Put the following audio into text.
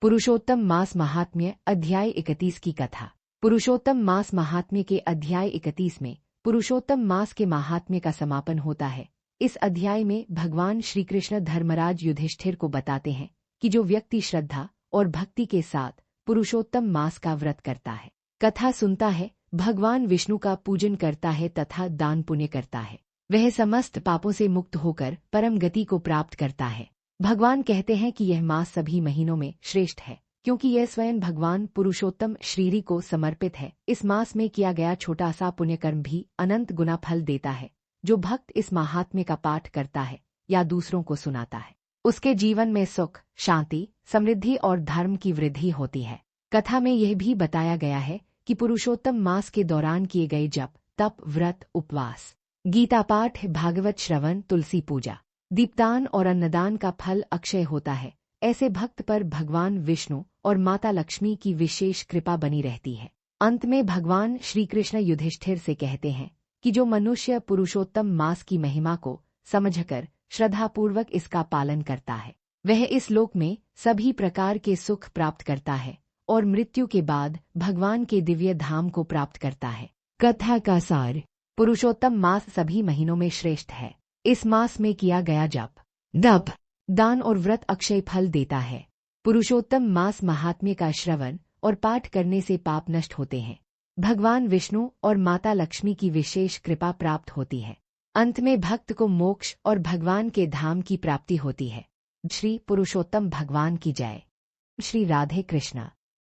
पुरुषोत्तम मास महात्म्य अध्याय 31 की कथा। पुरुषोत्तम मास महात्म्य के अध्याय 31 में पुरुषोत्तम मास के महात्म्य का समापन होता है। इस अध्याय में भगवान श्री कृष्ण धर्मराज युधिष्ठिर को बताते हैं कि जो व्यक्ति श्रद्धा और भक्ति के साथ पुरुषोत्तम मास का व्रत करता है, कथा सुनता है, भगवान विष्णु का पूजन करता है तथा दान पुण्य करता है, वह समस्त पापों से मुक्त होकर परम गति को प्राप्त करता है। भगवान कहते हैं कि यह मास सभी महीनों में श्रेष्ठ है, क्योंकि यह स्वयं भगवान पुरुषोत्तम श्रीहरि को समर्पित है। इस मास में किया गया छोटा सा पुण्यकर्म भी अनंत गुना फल देता है। जो भक्त इस महात्म्य का पाठ करता है या दूसरों को सुनाता है, उसके जीवन में सुख, शांति, समृद्धि और धर्म की वृद्धि होती है। कथा में यह भी बताया गया है कि पुरुषोत्तम मास के दौरान किए गए जप, तप, व्रत, उपवास, गीता पाठ, भागवत श्रवण, तुलसी पूजा, दीपदान और अन्नदान का फल अक्षय होता है। ऐसे भक्त पर भगवान विष्णु और माता लक्ष्मी की विशेष कृपा बनी रहती है। अंत में भगवान श्री कृष्ण युधिष्ठिर से कहते हैं कि जो मनुष्य पुरुषोत्तम मास की महिमा को समझकर श्रद्धापूर्वक इसका पालन करता है, वह इस लोक में सभी प्रकार के सुख प्राप्त करता है और मृत्यु के बाद भगवान के दिव्य धाम को प्राप्त करता है। कथा का सार। पुरुषोत्तम मास सभी महीनों में श्रेष्ठ है। इस मास में किया गया जप, तप, दान और व्रत अक्षय फल देता है। पुरुषोत्तम मास महात्म्य का श्रवण और पाठ करने से पाप नष्ट होते हैं। भगवान विष्णु और माता लक्ष्मी की विशेष कृपा प्राप्त होती है। अंत में भक्त को मोक्ष और भगवान के धाम की प्राप्ति होती है। श्री पुरुषोत्तम भगवान की जय। श्री राधे कृष्णा।